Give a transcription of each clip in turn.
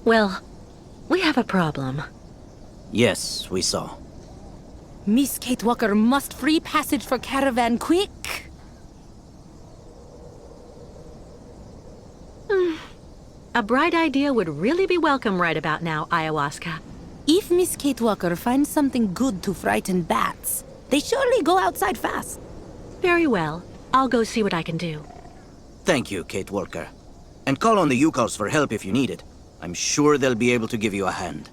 Well, we have a problem. Yes, we saw. Miss Kate Walker must free passage for caravan quick. A bright idea would really be welcome right about now, Ayahuasca. If Miss Kate Walker finds something good to frighten bats, they surely go outside fast. Very well. I'll go see what I can do. Thank you, Kate Walker. And call on the Yukos for help if you need it. I'm sure they'll be able to give you a hand.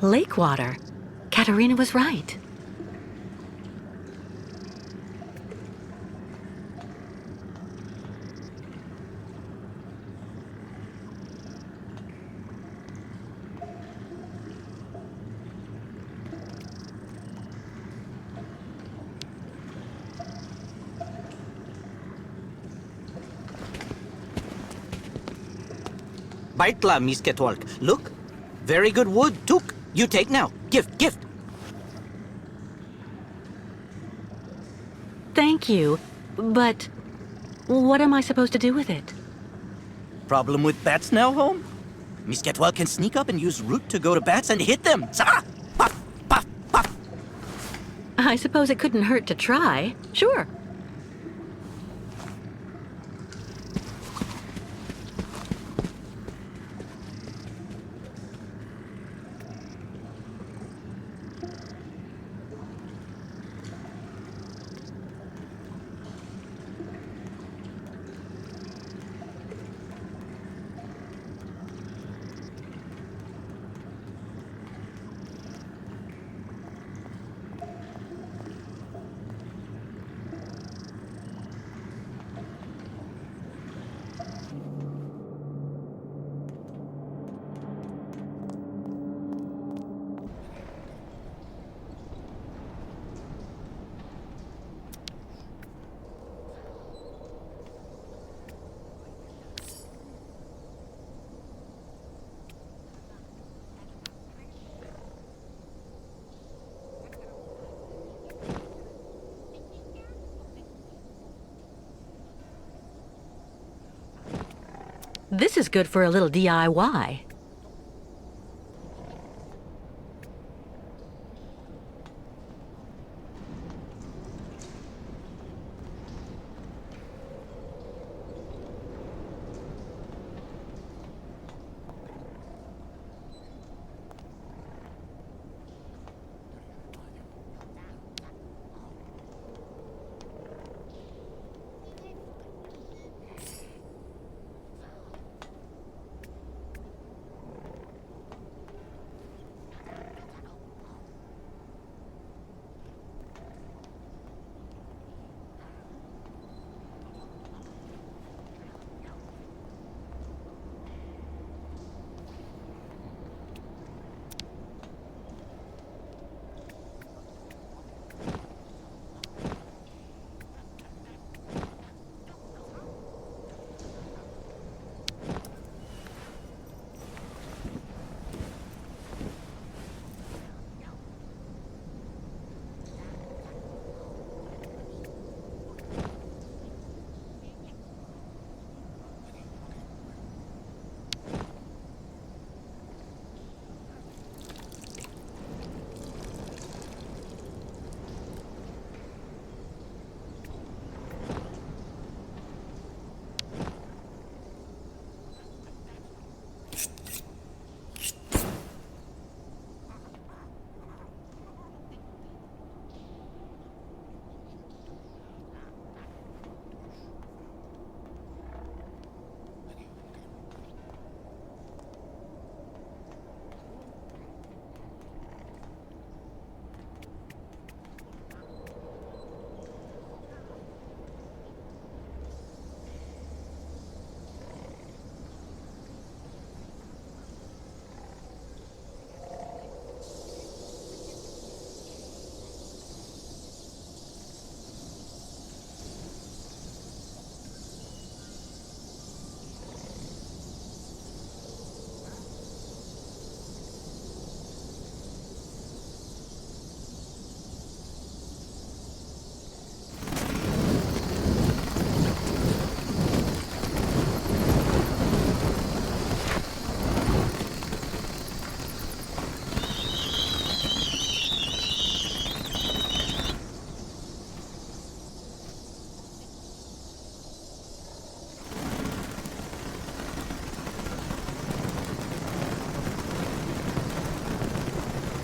Lake water. Katerina was right. Baitla, Miss Ketwalk. Look. Very good wood. Took. You take now. Gift, gift. Thank you, but what am I supposed to do with it? Problem with bats now, home? Miss Ketwalk can sneak up and use root to go to bats and hit them. Zah! Puff, puff, puff. I suppose it couldn't hurt to try. Sure. This is good for a little DIY.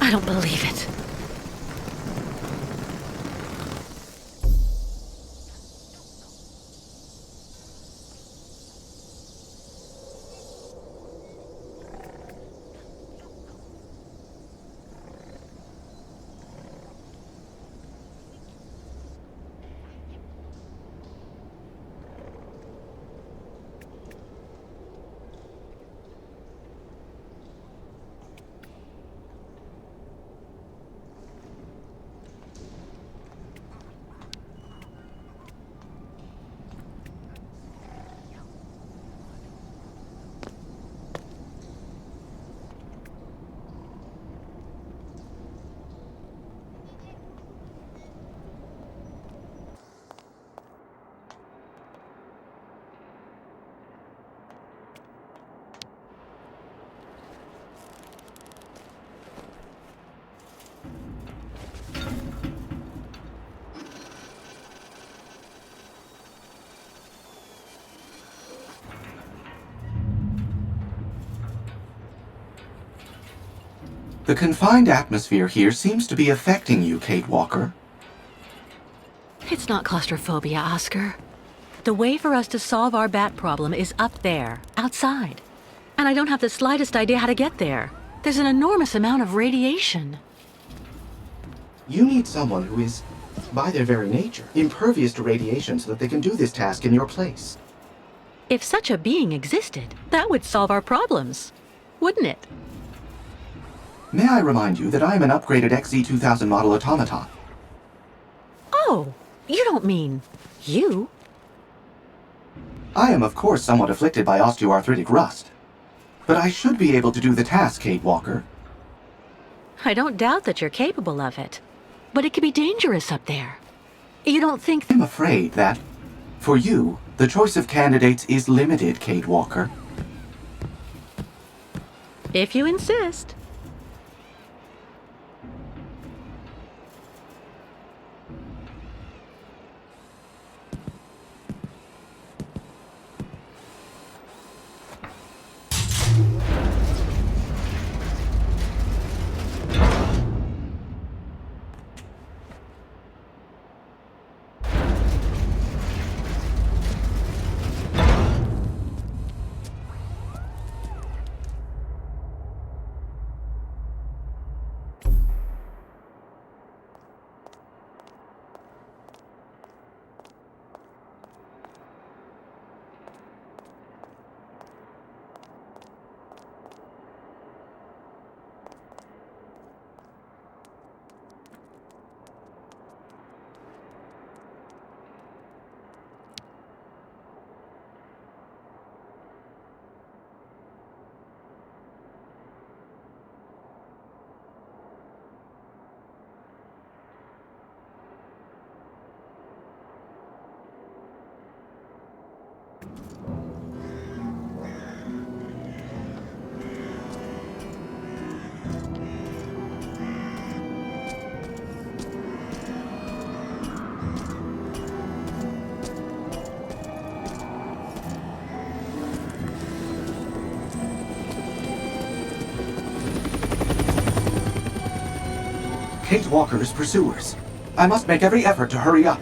I don't believe it. The confined atmosphere here seems to be affecting you, Kate Walker. It's not claustrophobia, Oscar. The way for us to solve our bat problem is up there, outside. And I don't have the slightest idea how to get there. There's an enormous amount of radiation. You need someone who is, by their very nature, impervious to radiation so that they can do this task in your place. If such a being existed, that would solve our problems, wouldn't it? May I remind you that I am an upgraded XZ2000 model automaton? Oh, you don't mean you? I am, of course, somewhat afflicted by osteoarthritic rust. But I should be able to do the task, Kate Walker. I don't doubt that you're capable of it. But it could be dangerous up there. You don't think... I'm afraid that, for you, the choice of candidates is limited, Kate Walker. If you insist. Kate Walker's pursuers. I must make every effort to hurry up.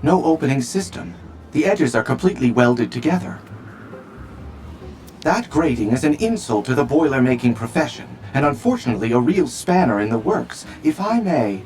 No opening system. The edges are completely welded together. That grating is an insult to the boiler-making profession, and unfortunately a real spanner in the works, if I may.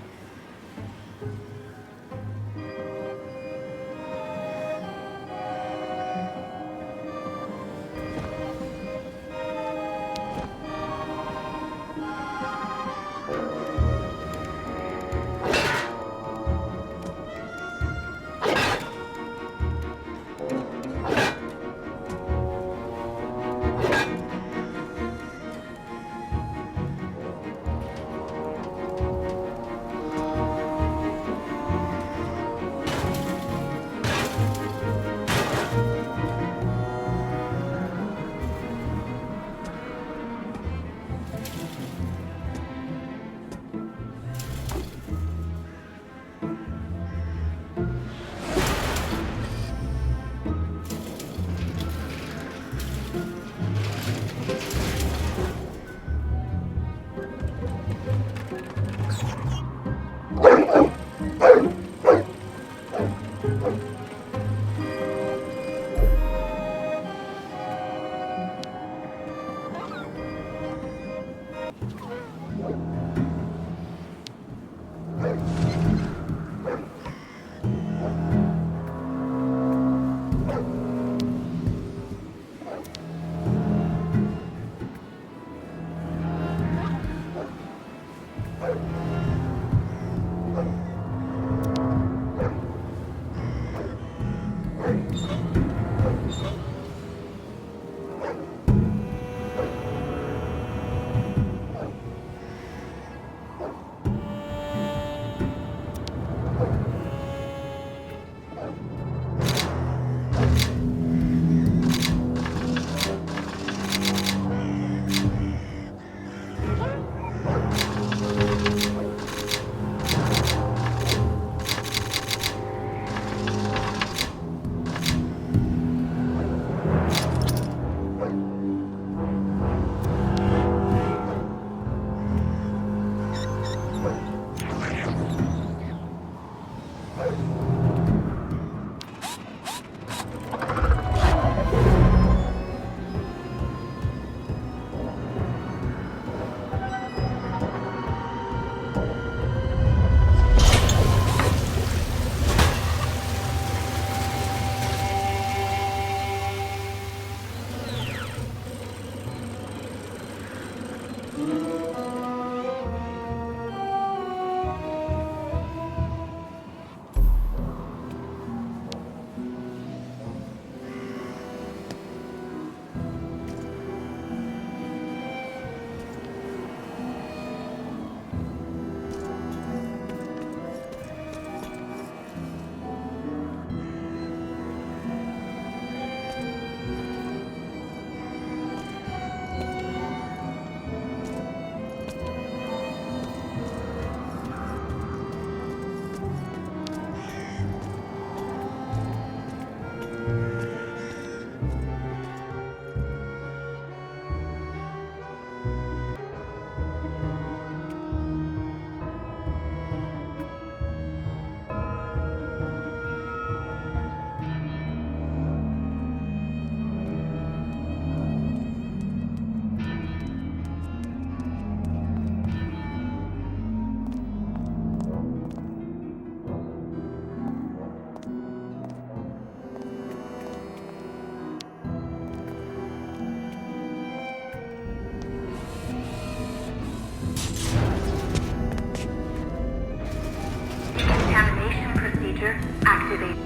Procedure activated.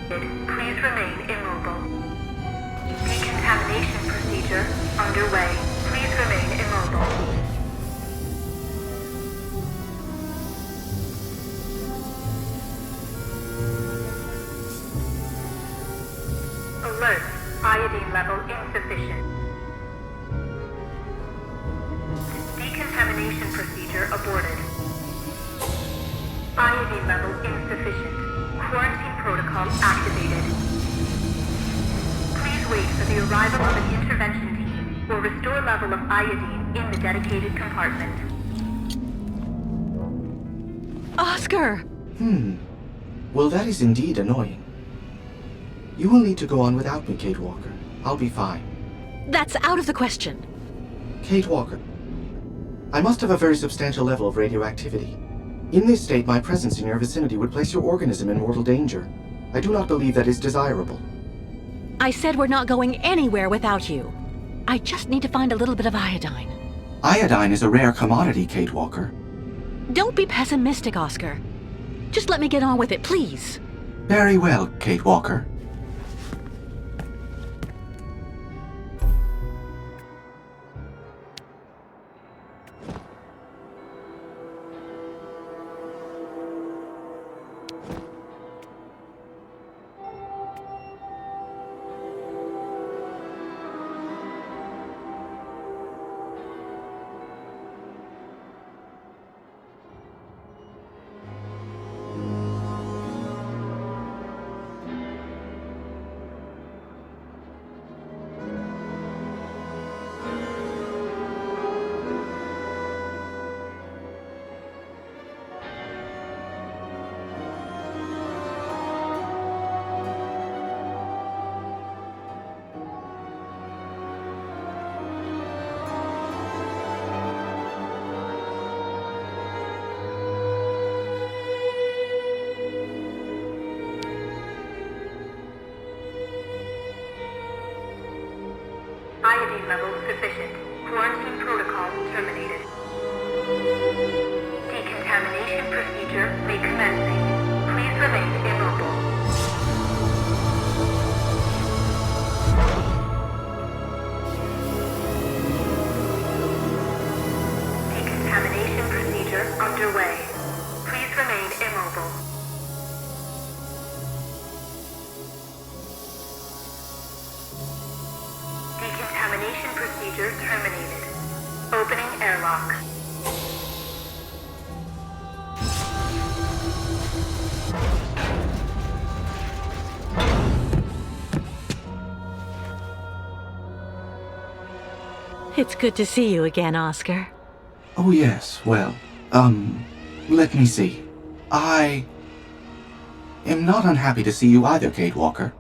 Please remain immobile. Decontamination procedure underway. Please remain immobile. Alert. Iodine level insufficient. Decontamination procedure aborted. Iodine level insufficient. Quarantine protocol activated. Please wait for the arrival of an intervention team or restore level of iodine in the dedicated compartment. Oscar! Well, that is indeed annoying. You will need to go on without me, Kate Walker. I'll be fine. That's out of the question. Kate Walker, I must have a very substantial level of radioactivity. In this state, my presence in your vicinity would place your organism in mortal danger. I do not believe that is desirable. I said we're not going anywhere without you. I just need to find a little bit of iodine. Iodine is a rare commodity, Kate Walker. Don't be pessimistic, Oscar. Just let me get on with it, please. Very well, Kate Walker. Iodine levels sufficient. Quarantine protocol terminated. Decontamination procedure recommencing. Please remain immobile. Decontamination procedure underway. Please remain immobile. Decontamination procedure terminated. Opening airlock. It's good to see you again, Oscar. Oh yes, well, let me see. I am not unhappy to see you either, Kate Walker.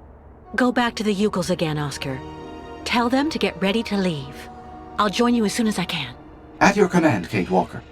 Go back to the Yukels again, Oscar. Tell them to get ready to leave. I'll join you as soon as I can. At your command, Kate Walker.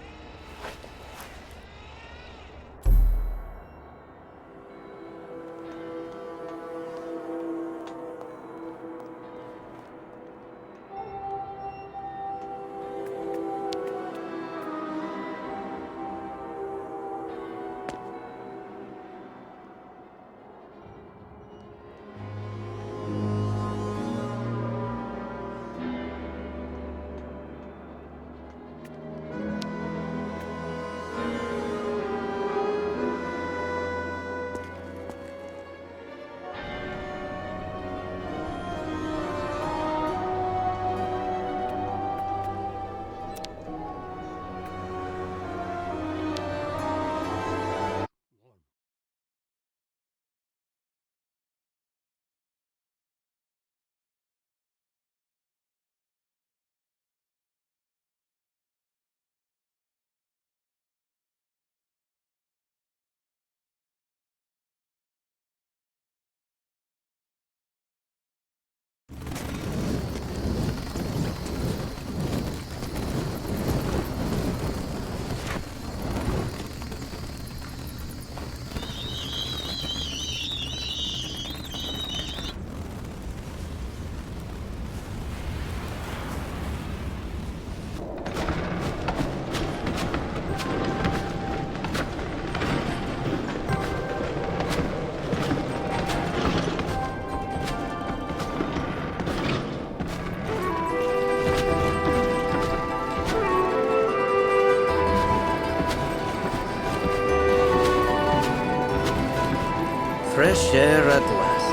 Fresh air at last.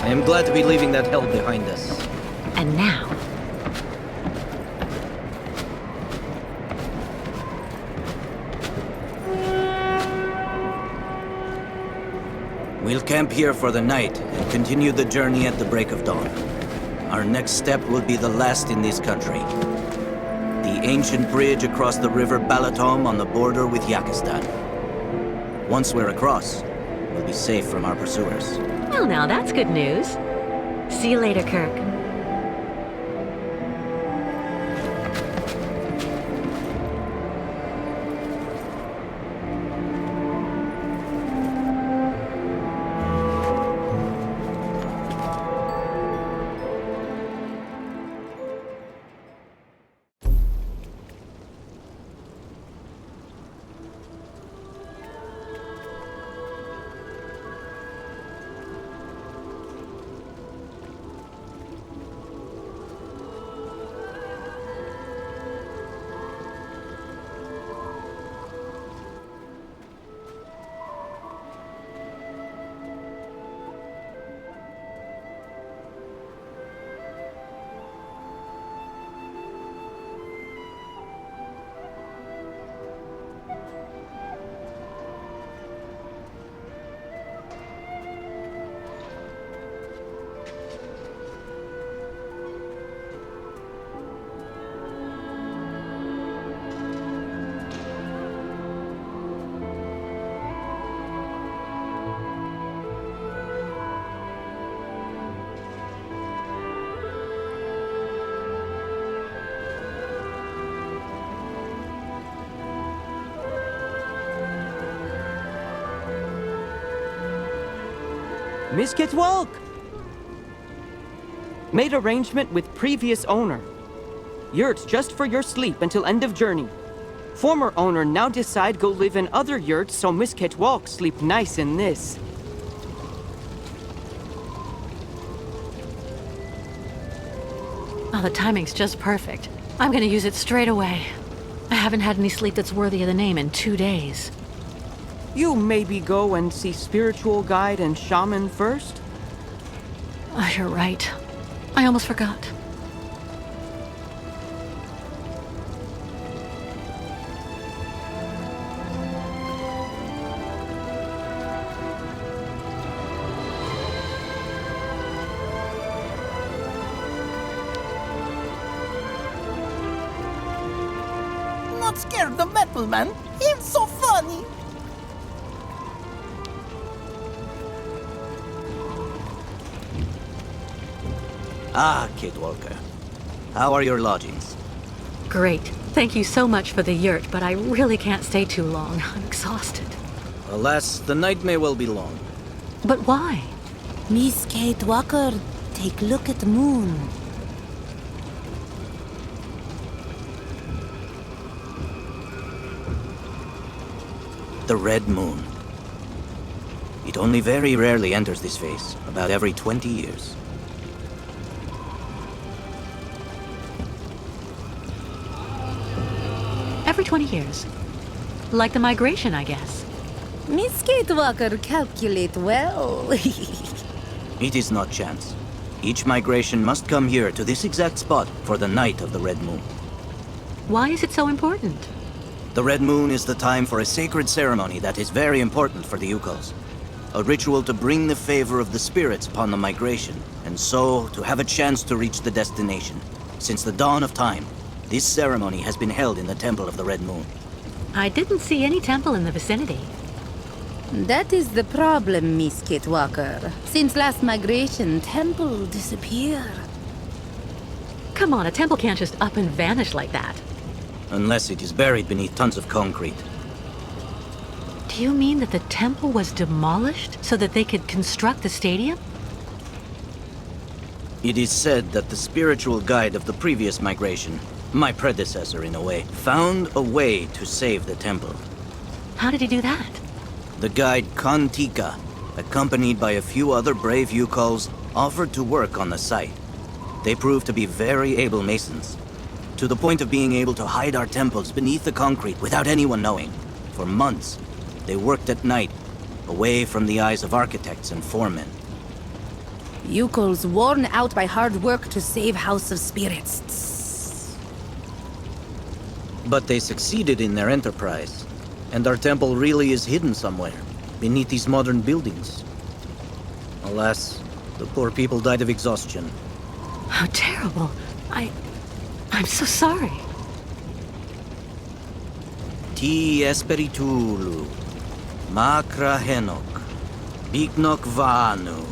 I am glad to be leaving that hell behind us. And now, We'll camp here for the night and continue the journey at the break of dawn. Our next step will be the last in this country. The ancient bridge across the river Balatom on the border with Yakistan. Once we're across, we'll be safe from our pursuers. Well, now that's good news. See you later, Kirk. Miss Kitwalk! Made arrangement with previous owner. Yurt just for your sleep until end of journey. Former owner now decide go live in other yurts so Miss Kitwalk sleep nice in this. Oh, the timing's just perfect. I'm gonna use it straight away. I haven't had any sleep that's worthy of the name in 2 days. You maybe go and see spiritual guide and shaman first? Oh, you're right. I almost forgot. Not scared of metal, man. He's so funny. Ah, Kate Walker. How are your lodgings? Great. Thank you so much for the yurt, but I really can't stay too long. I'm exhausted. Alas, the night may well be long. But why? Miss Kate Walker, take a look at the moon. The red moon. It only very rarely enters this phase, about every 20 years. Every 20 years. Like the migration, I guess. Miss Kate Walker calculate well. It is not chance. Each migration must come here to this exact spot for the night of the red moon. Why is it so important? The red moon is the time for a sacred ceremony that is very important for the Yukos. A ritual to bring the favor of the spirits upon the migration, and so to have a chance to reach the destination. Since the dawn of time, this ceremony has been held in the Temple of the Red Moon. I didn't see any temple in the vicinity. That is the problem, Miss Kate Walker. Since last migration, temple disappear. Come on, a temple can't just up and vanish like that. Unless it is buried beneath tons of concrete. Do you mean that the temple was demolished so that they could construct the stadium? It is said that the spiritual guide of the previous migration, my predecessor in a way, found a way to save the temple. How did he do that? The guide Kantika, accompanied by a few other brave Yukos, offered to work on the site. They proved to be very able masons, to the point of being able to hide our temples beneath the concrete without anyone knowing. For months, they worked at night, away from the eyes of architects and foremen. Yukos worn out by hard work to save House of Spirits. But they succeeded in their enterprise, and our temple really is hidden somewhere, beneath these modern buildings. Alas, the poor people died of exhaustion. How terrible. I'm so sorry. Ti Espiritulu. Makrahenok, Biknok Vanu.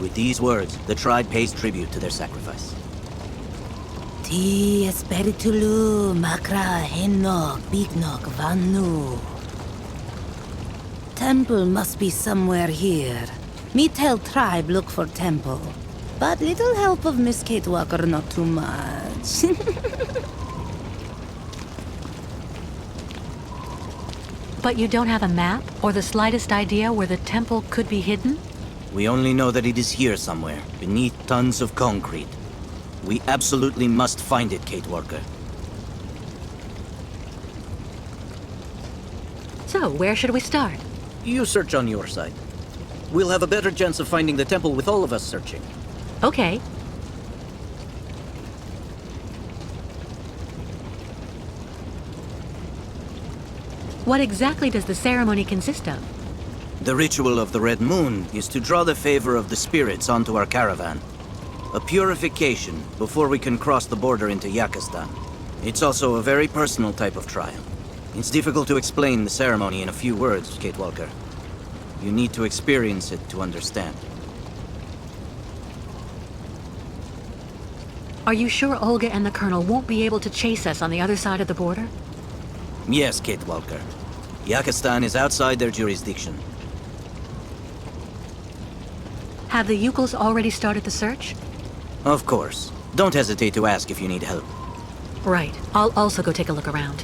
With these words, the tribe pays tribute to their sacrifice. Ti esperitulu makra henok bignok vanu. Temple must be somewhere here. Me tell tribe look for temple. But little help of Miss Kate Walker, not too much. But you don't have a map or the slightest idea where the temple could be hidden? We only know that it is here somewhere, beneath tons of concrete. We absolutely must find it, Kate Walker. So, where should we start? You search on your side. We'll have a better chance of finding the temple with all of us searching. Okay. What exactly does the ceremony consist of? The ritual of the Red Moon is to draw the favor of the spirits onto our caravan. A purification before we can cross the border into Yakistan. It's also a very personal type of trial. It's difficult to explain the ceremony in a few words, Kate Walker. You need to experience it to understand. Are you sure Olga and the Colonel won't be able to chase us on the other side of the border? Yes, Kate Walker. Yakistan is outside their jurisdiction. Have the Yukels already started the search? Of course. Don't hesitate to ask if you need help. Right. I'll also go take a look around.